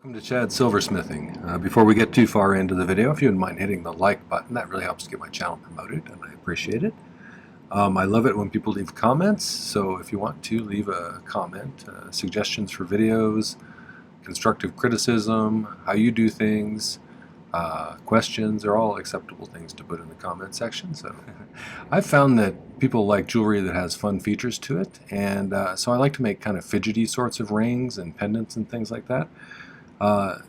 Welcome to Silversmithing. Before we get too far into the video, if you wouldn't mind hitting the like button, that really helps get my channel promoted, and I appreciate it. I love it when people leave comments, so if you want to leave a comment, suggestions for videos, constructive criticism, how you do things, questions are all acceptable things to put in the comment section. So I've found that people like jewelry that has fun features to it, and so I like to make kind of fidgety sorts of rings and pendants and things like that. A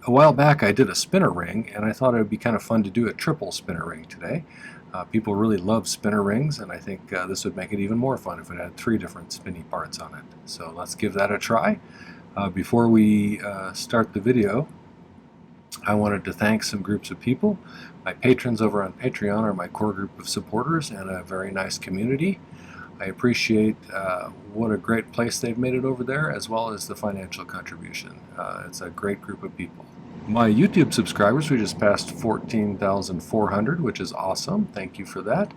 while back I did a spinner ring, and I thought it would be kind of fun to do a triple spinner ring today. People really love spinner rings, and I think this would make it even more fun if it had 3 different spinny parts on it. So let's give that a try. Before we start the video, I wanted to thank some groups of people. My patrons over on Patreon are my core group of supporters and a very nice community. I appreciate what a great place they've made it over there, as well as the financial contribution. It's a great group of people. My YouTube subscribers, we just passed 14,400, which is awesome. Thank you for that.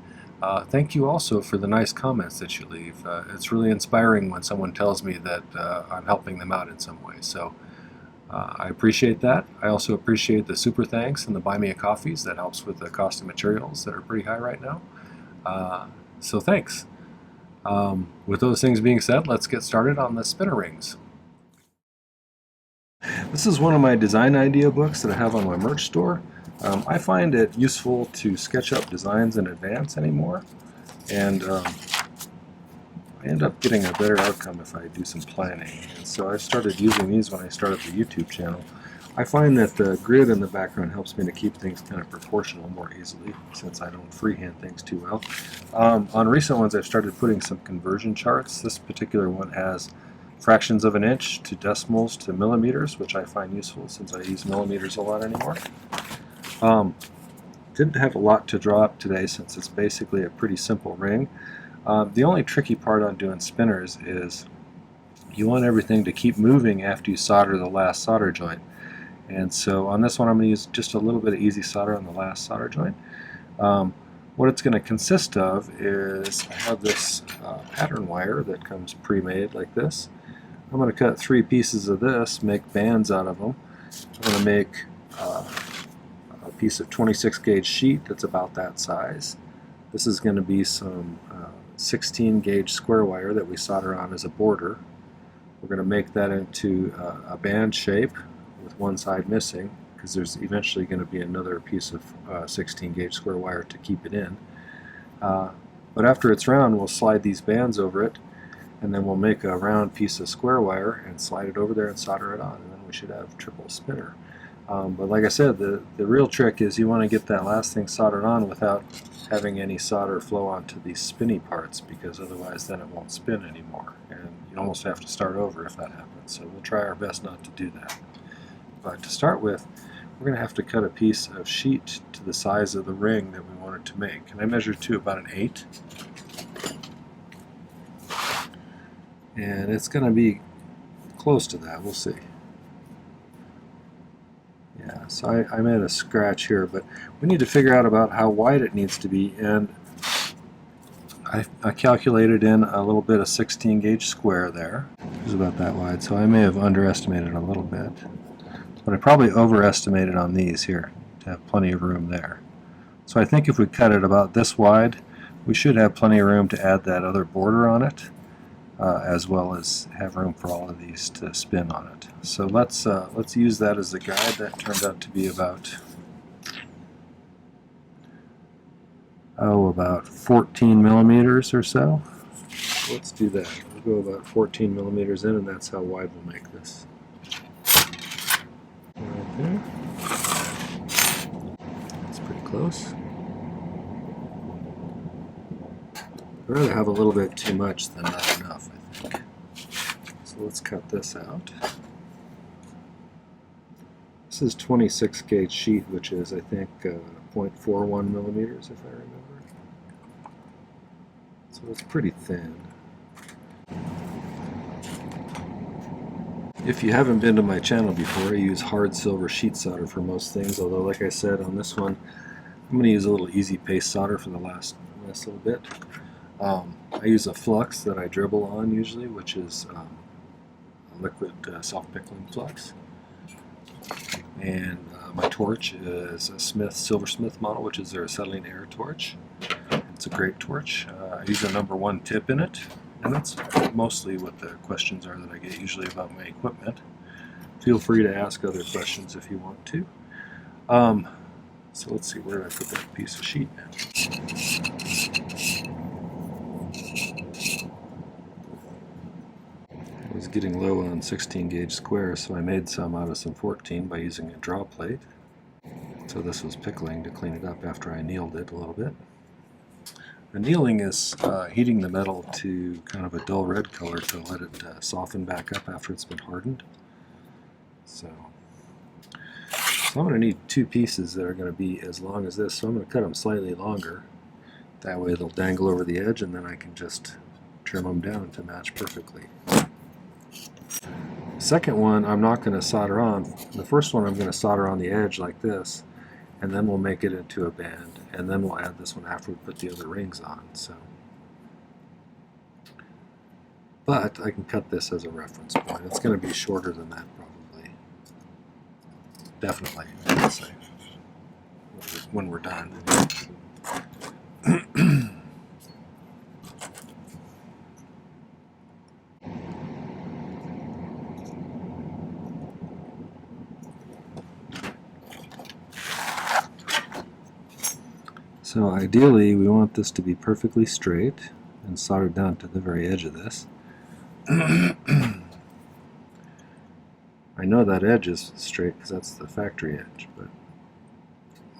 Thank you also for the nice comments that you leave. It's really inspiring when someone tells me that I'm helping them out in some way. So I appreciate that. I also appreciate the super thanks and the buy me a coffees. That helps with the cost of materials that are pretty high right now. So thanks. With those things being said, let's get started on the spinner rings. This is one of my design idea books that I have on my merch store. I find it useful to sketch up designs in advance anymore, and I end up getting a better outcome if I do some planning. And so I started using these when I started the YouTube channel. I find that the grid in the background helps me to keep things kind of proportional more easily, since I don't freehand things too well. On recent ones I've started putting some conversion charts. This particular one has fractions of an inch to decimals to millimeters, which I find useful since I use millimeters a lot anymore. Didn't have a lot to draw up today since it's basically a pretty simple ring. The only tricky part on doing spinners is you want everything to keep moving after you solder the last solder joint. And so on this one I'm going to use just a little bit of easy solder on the last solder joint. What it's going to consist of is I have this pattern wire that comes pre-made like this. I'm going to cut 3 pieces of this, make bands out of them. I'm going to make a piece of 26 gauge sheet that's about that size. This is going to be some 16 gauge square wire that we solder on as a border. We're going to make that into a band shape with one side missing, because there's eventually going to be another piece of 16 gauge square wire to keep it in. But after it's round, we'll slide these bands over it, and then we'll make a round piece of square wire and slide it over there and solder it on, and then we should have triple spinner. But like I said, the real trick is you want to get that last thing soldered on without having any solder flow onto these spinny parts, because otherwise then it won't spin anymore, and you almost have to start over if that happens. So we'll try our best not to do that. But to start with, we're going to have to cut a piece of sheet to the size of the ring that we wanted to make. And I measured to about an 8. And it's going to be close to that, we'll see. Yeah, so I made a scratch here, but we need to figure out about how wide it needs to be, and I calculated in a little bit of 16 gauge square there. It was about that wide, so I may have underestimated a little bit. But I probably overestimated on these here to have plenty of room there. So I think if we cut it about this wide, we should have plenty of room to add that other border on it, as well as have room for all of these to spin on it. So let's use that as a guide. That turned out to be about 14 millimeters or so. Let's do that. We'll go about 14 millimeters in, and that's how wide we'll make this. Right there. That's pretty close. I'd rather have a little bit too much than not enough, I think. So let's cut this out. This is 26 gauge sheet, which is, I think, 0.41 millimeters, if I remember. So it's pretty thin. If you haven't been to my channel before, I use hard silver sheet solder for most things, although like I said on this one, I'm going to use a little easy paste solder for the last little bit. I use a flux that I dribble on usually, which is a liquid self-pickling flux. And my torch is a Silversmith model, which is their acetylene air torch. It's a great torch. I use a #1 tip in it, and that's mostly what the questions are that I get usually about my equipment. Feel free to ask other questions if you want to. So let's see, where did I put that piece of sheet now? I was getting low on 16 gauge squares, so I made some out of some 14 by using a draw plate. So this was pickling to clean it up after I annealed it a little bit. Annealing is heating the metal to kind of a dull red color to let it soften back up after it's been hardened. So I'm going to need 2 pieces that are going to be as long as this, so I'm going to cut them slightly longer. That way they'll dangle over the edge, and then I can just trim them down to match perfectly. The second one I'm not going to solder on. The first one I'm going to solder on the edge like this, and then we'll make it into a band, and then we'll add this one after we put the other rings on. But I can cut this as a reference point. It's going to be shorter than that probably. Definitely, I would say, when we're done. So ideally we want this to be perfectly straight and soldered down to the very edge of this. I know that edge is straight because that's the factory edge, but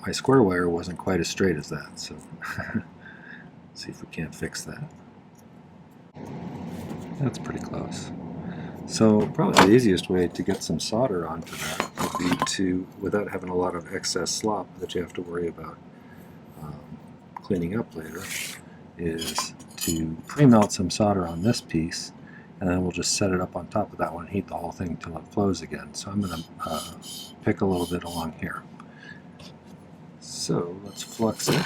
my square wire wasn't quite as straight as that, so see if we can't fix that. That's pretty close. So probably the easiest way to get some solder onto that would be to, without having a lot of excess slop that you have to worry about cleaning up later, is to pre-melt some solder on this piece, and then we'll just set it up on top of that one and heat the whole thing until it flows again. So I'm going to pick a little bit along here. So let's flux it.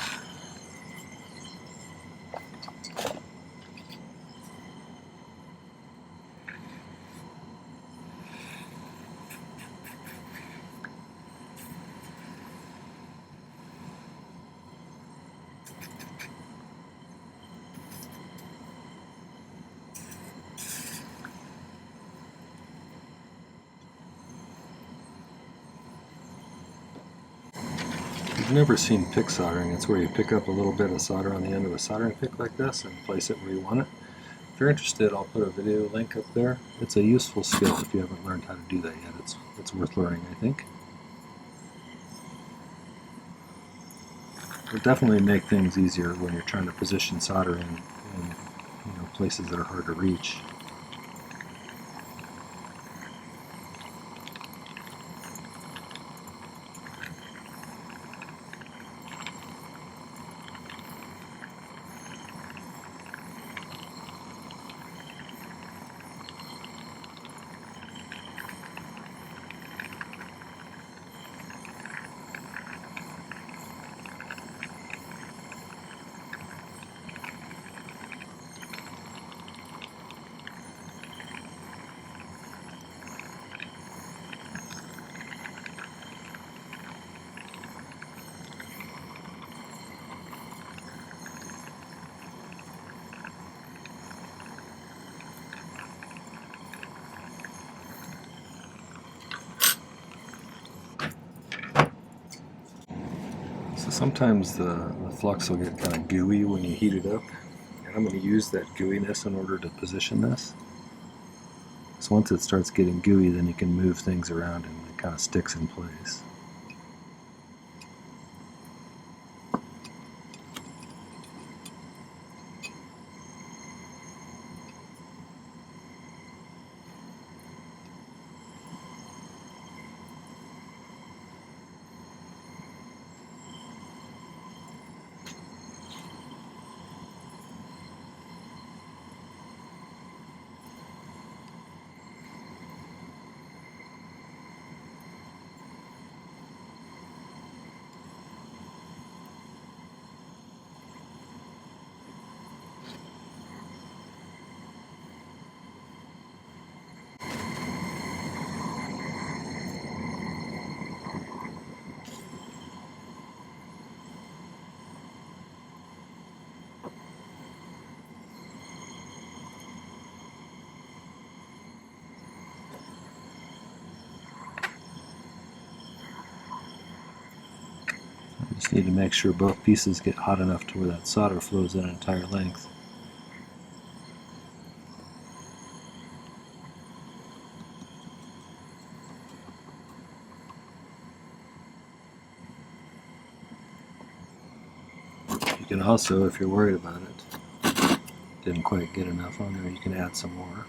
If you've never seen pick soldering, it's where you pick up a little bit of solder on the end of a soldering pick like this and place it where you want it. If you're interested, I'll put a video link up there. It's a useful skill if you haven't learned how to do that yet. It's worth learning, I think. It'll definitely make things easier when you're trying to position solder in places that are hard to reach. So sometimes the flux will get kind of gooey when you heat it up, and I'm going to use that gooiness in order to position this. So once it starts getting gooey, then you can move things around and it kind of sticks in place. Need to make sure both pieces get hot enough to where that solder flows that entire length. You can also, if you're worried about it, didn't quite get enough on there, you can add some more.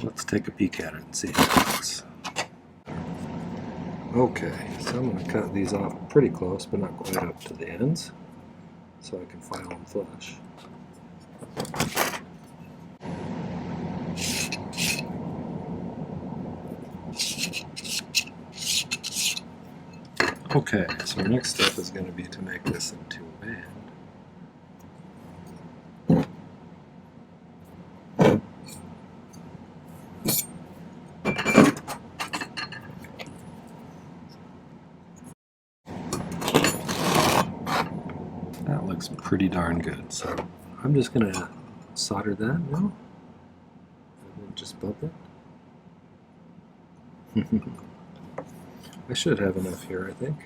Let's take a peek at it and see how it looks. Okay, so I'm going to cut these off pretty close, but not quite up to the ends, so I can file them flush. Okay, so our next step is going to be to make this into a band. That looks pretty darn good, so I'm just going to solder that now, and then just bump it. I should have enough here, I think.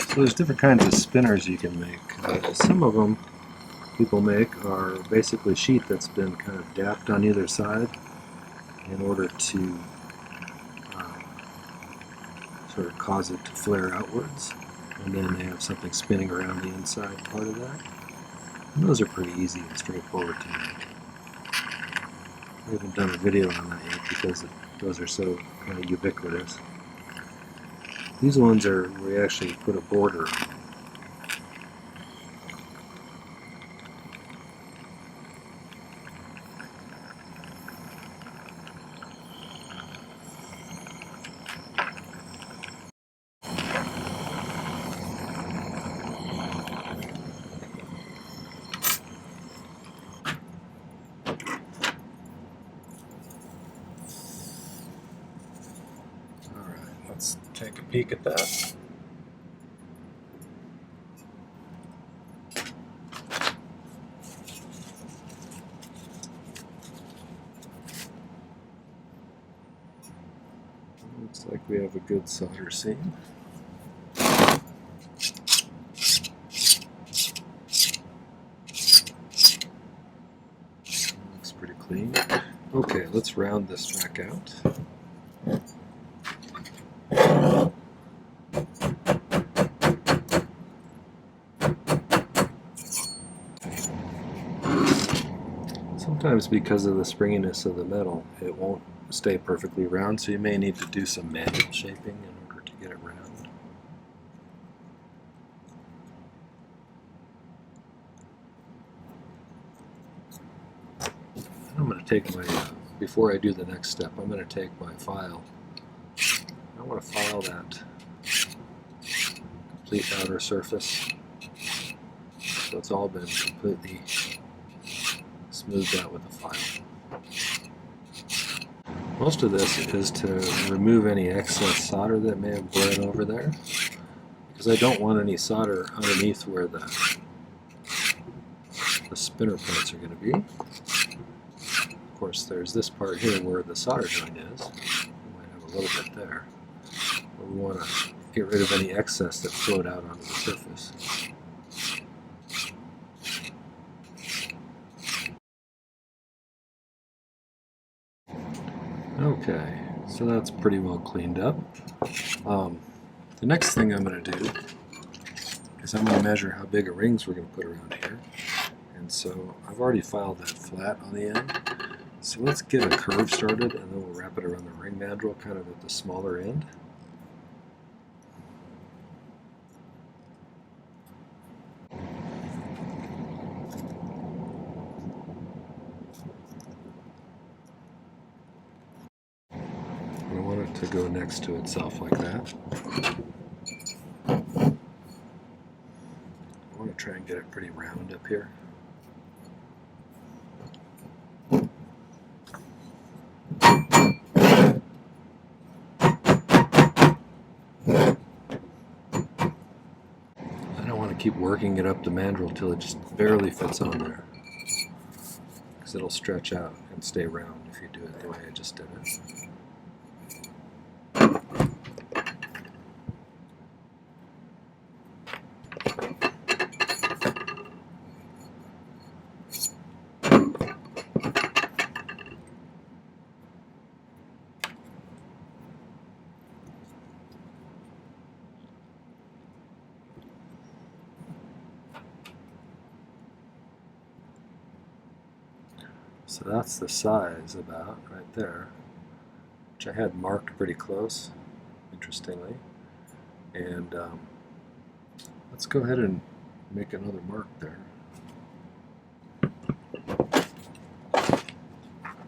So there's different kinds of spinners you can make. Some of them people make are basically sheet that's been kind of dapped on either side in order to sort of cause it to flare outwards, and then they have something spinning around the inside part of that. And those are pretty easy and straightforward to make. I haven't done a video on that yet because those are so kind of ubiquitous. These ones are where you actually put a border on. Let's take a peek at that. Looks like we have a good solder seam. Looks pretty clean. Okay, let's round this back out. Sometimes because of the springiness of the metal, it won't stay perfectly round, so you may need to do some manual shaping in order to get it round. I'm going to take my, before I do the next step, I'm going to take my file. I want to file that complete outer surface, so it's all been completely smoothed out with the file. Most of this is to remove any excess solder that may have bled over there, because I don't want any solder underneath where the spinner points are going to be. Of course, there's this part here where the solder joint is. We might have a little bit there, but we want to get rid of any excess that flowed out onto the surface. Okay, so that's pretty well cleaned up. The next thing I'm going to do is I'm going to measure how big of rings we're going to put around here. And so I've already filed that flat on the end, So let's get a curve started, and then we'll wrap it around the ring mandrel, kind of at the smaller end. I want it to go next to itself like that. I want to try and get it pretty round up here. Keep working it up the mandrel till it just barely fits on there, because it'll stretch out and stay round if you do it the way I just did it. So that's the size about right there, which I had marked pretty close, interestingly. And let's go ahead and make another mark there.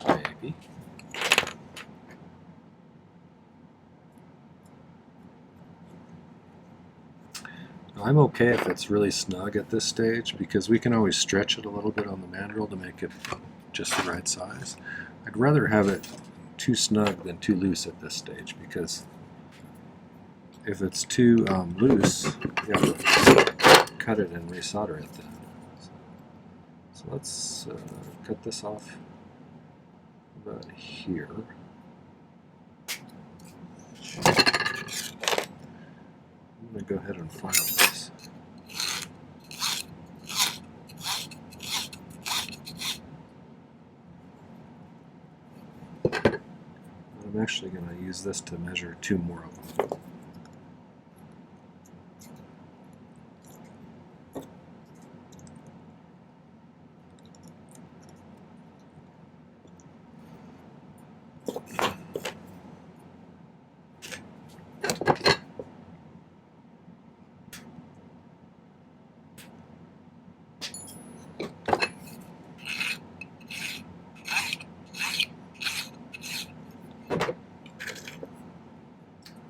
Maybe. Now, I'm okay if it's really snug at this stage, because we can always stretch it a little bit on the mandrel to make it just the right size. I'd rather have it too snug than too loose at this stage, because if it's too loose, you have to cut it and resolder it then. So let's cut this off about here. I'm going to go ahead and file this. I'm actually going to use this to measure 2 more of them.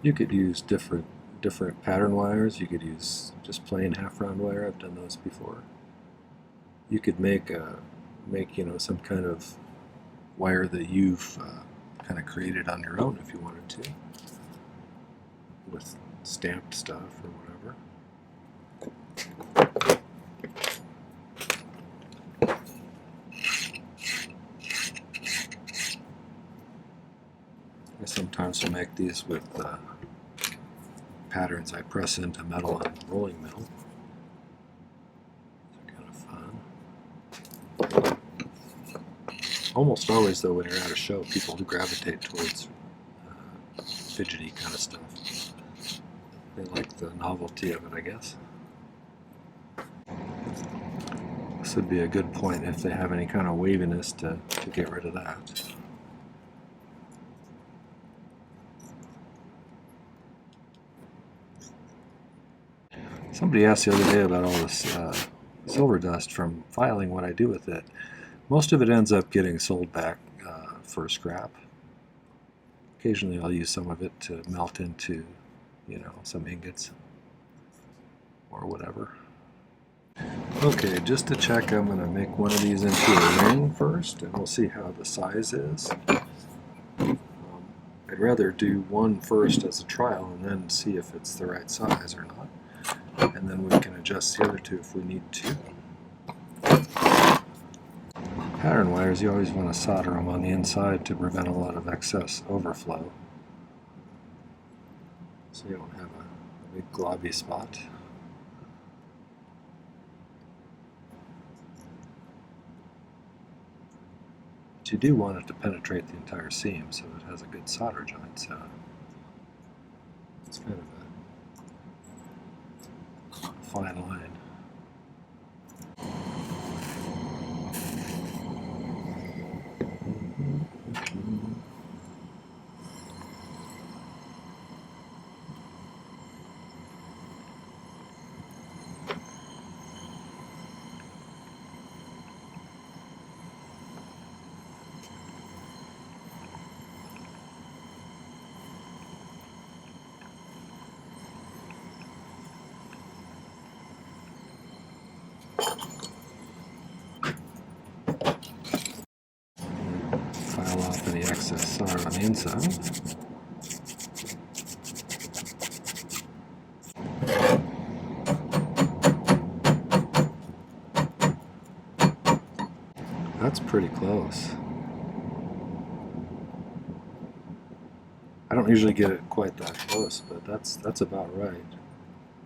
You could use different pattern wires. You could use just plain half-round wire. I've done those before. You could make some kind of wire that you've kind of created on your own if you wanted to, with stamped stuff or whatever. I sometimes will make these with patterns I press into metal on rolling mill. It's kind of fun. Almost always, though, when you're at a show, people do gravitate towards fidgety kind of stuff. They like the novelty of it, I guess. This would be a good point if they have any kind of waviness to get rid of that. Somebody asked the other day about all this silver dust from filing, what I do with it. Most of it ends up getting sold back for scrap. Occasionally I'll use some of it to melt into, some ingots or whatever. Okay, just to check, I'm going to make one of these into a ring first, and we'll see how the size is. I'd rather do one first as a trial and then see if it's the right size or not. And then we can adjust the other two if we need to. Pattern wires, you always want to solder them on the inside to prevent a lot of excess overflow, so you don't have a big globby spot. But you do want it to penetrate the entire seam so it has a good solder joint, so it's kind of a fine line. File off any excess solder on the inside. That's pretty close. I don't usually get it quite that close, but that's about right.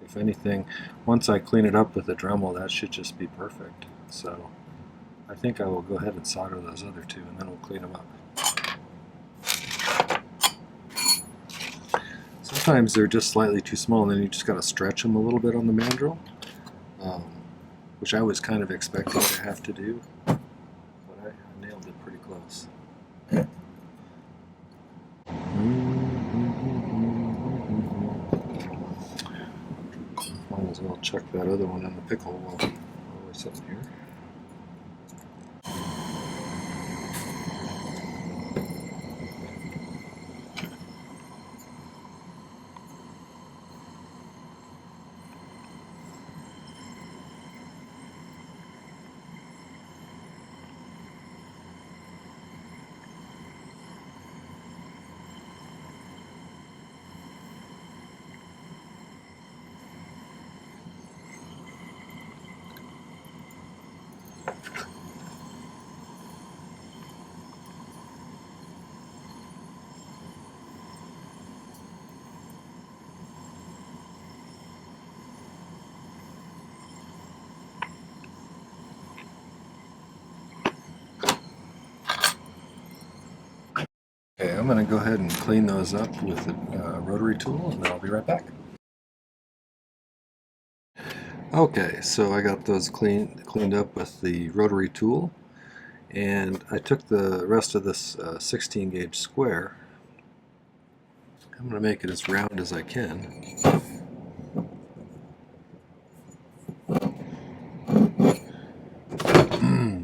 If anything, once I clean it up with the Dremel, that should just be perfect. So I think I will go ahead and solder those other two, and then we'll clean them up. Sometimes they're just slightly too small, and then you just got to stretch them a little bit on the mandrel, which I was kind of expecting to have to do, but I nailed it pretty close. Might as well chuck that other one in the pickle while we're sitting here. Okay, I'm going to go ahead and clean those up with the rotary tool, and then I'll be right back. Okay, so I got those cleaned up with the rotary tool, and I took the rest of this 16 gauge square. I'm going to make it as round as I can.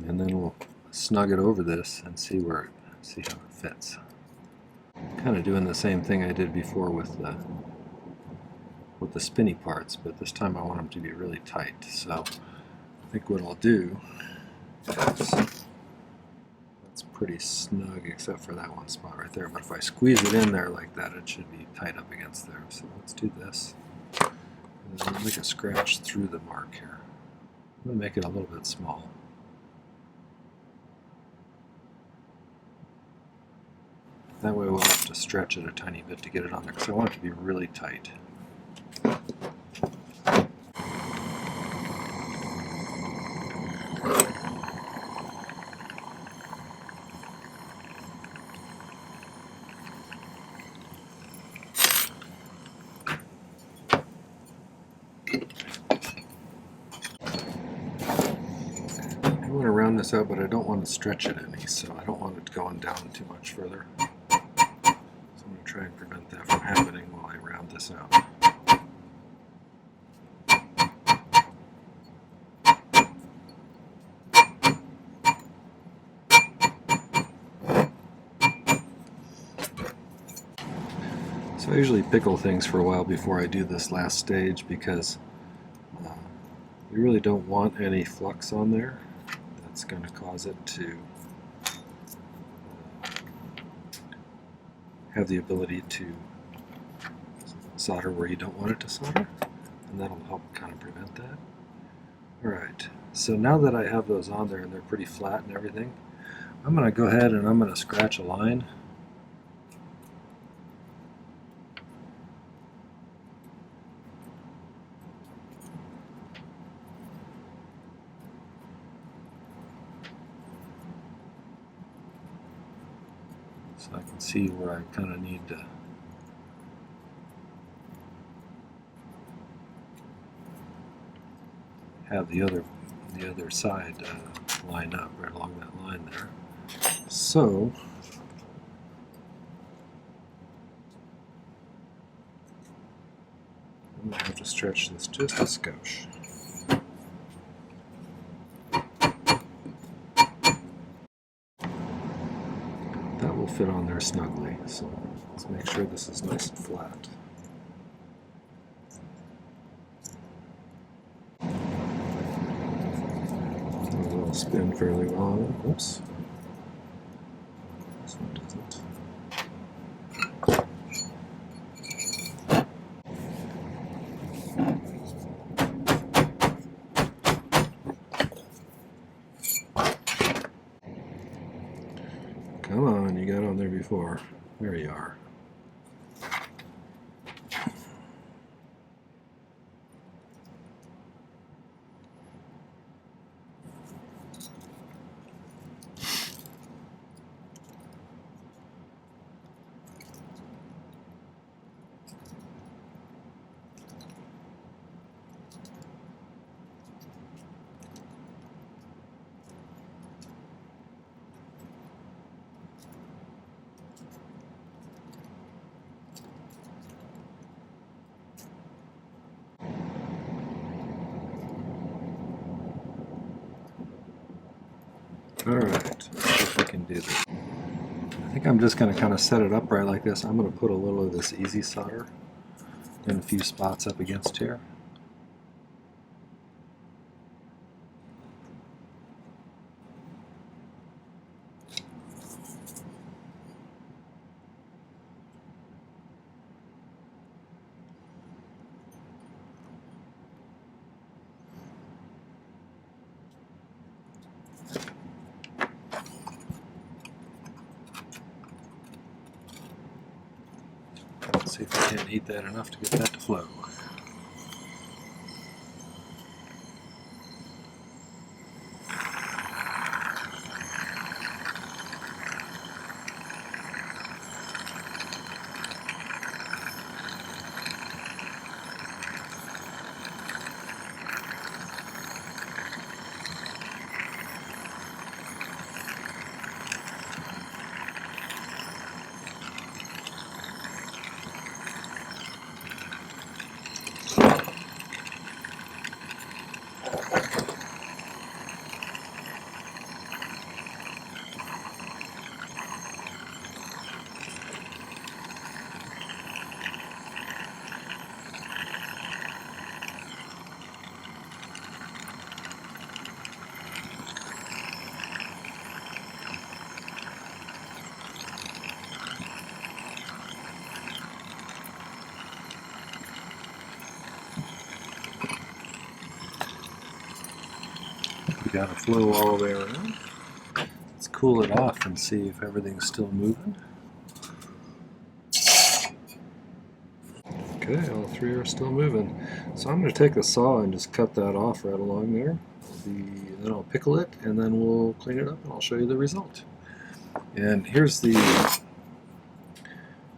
And then we'll snug it over this and see how it fits. Kind of doing the same thing I did before with the spinny parts, but this time I want them to be really tight. So I think what I'll do is, it's pretty snug except for that one spot right there, but if I squeeze it in there like that, it should be tight up against there. So let's do this. And then I'll make a scratch through the mark here. I'm going to make it a little bit small. That way we'll have to stretch it a tiny bit to get it on there, because I want it to be really tight. I want to round this out, but I don't want to stretch it any, so I don't want it going down too much further. So I'm going to try and prevent that from happening while I round this out. So I usually pickle things for a while before I do this last stage, because you really don't want any flux on there. That's going to cause it to have the ability to solder where you don't want it to solder, and that'll help kind of prevent that. Alright, so now that I have those on there and they're pretty flat and everything, I'm going to go ahead and I'm going to scratch a line. So I can see where I kind of need to have the other side line up right along that line there. So I'm going to have to stretch this just a skosh. That will fit on there snugly, so let's make sure this is nice and flat. spin fairly well. Oops. This one doesn't. Come on, you got on there before. There you are. Alright, let's see if we can do this. I think I'm just going to kind of set it up right like this. I'm going to put a little of this easy solder in a few spots up against here. Let's see if we can't heat that enough to get that to flow. We got to flow all the way around. Let's cool it off and see if everything's still moving. Okay, all three are still moving. So I'm going to take the saw and just cut that off right along there. Then I'll pickle it and then we'll clean it up and I'll show you the result. And here's the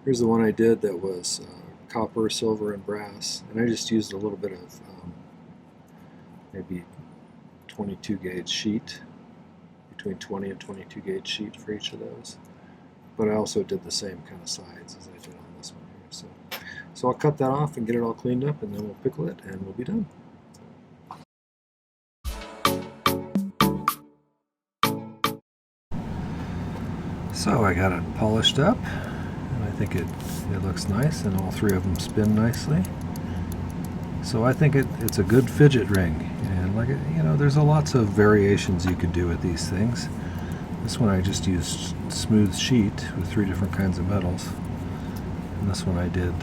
one I did that was copper, silver, and brass. And I just used a little bit of maybe 22 gauge sheet, between 20 and 22 gauge sheet for each of those. But I also did the same kind of sides as I did on this one here. So I'll cut that off and get it all cleaned up and then we'll pickle it and we'll be done. So I got it polished up and I think it looks nice and all three of them spin nicely. So I think it's a good fidget ring. And like, you know, there's lots of variations you could do with these things. This one I just used smooth sheet with 3 different kinds of metals. And this one I did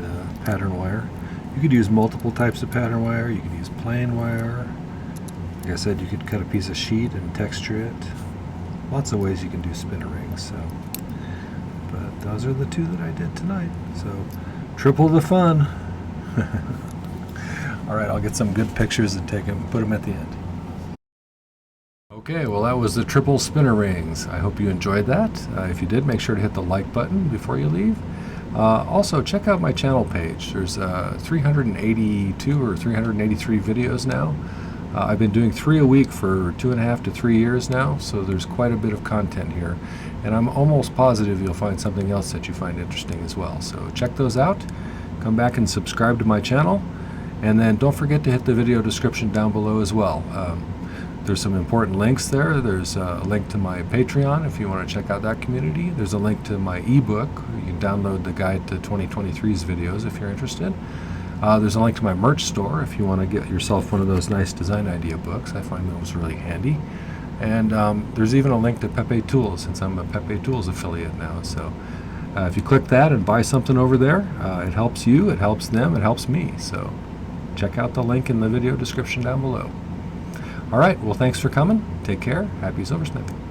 pattern wire. You could use multiple types of pattern wire. You could use plain wire. Like I said, you could cut a piece of sheet and texture it. Lots of ways you can do spinner rings. So, but those are the 2 that I did tonight. So triple the fun. Alright, I'll get some good pictures and put them at the end. Okay, well that was the triple spinner rings. I hope you enjoyed that. If you did, make sure to hit the like button before you leave. Also, check out my channel page. There's 382 or 383 videos now. I've been doing 3 a week for 2.5 to 3 years now, so there's quite a bit of content here. And I'm almost positive you'll find something else that you find interesting as well. So check those out. Come back and subscribe to my channel. And then don't forget to hit the video description down below as well. There's some important links there. There's a link to my Patreon if you want to check out that community. There's a link to my ebook. You can download the guide to 2023's videos if you're interested. There's a link to my merch store if you want to get yourself one of those nice design idea books. I find those really handy. And there's even a link to Pepe Tools, since I'm a Pepe Tools affiliate now. So if you click that and buy something over there, it helps you, it helps them, it helps me. So check out the link in the video description down below. All right, well, thanks for coming. Take care. Happy silversmithing.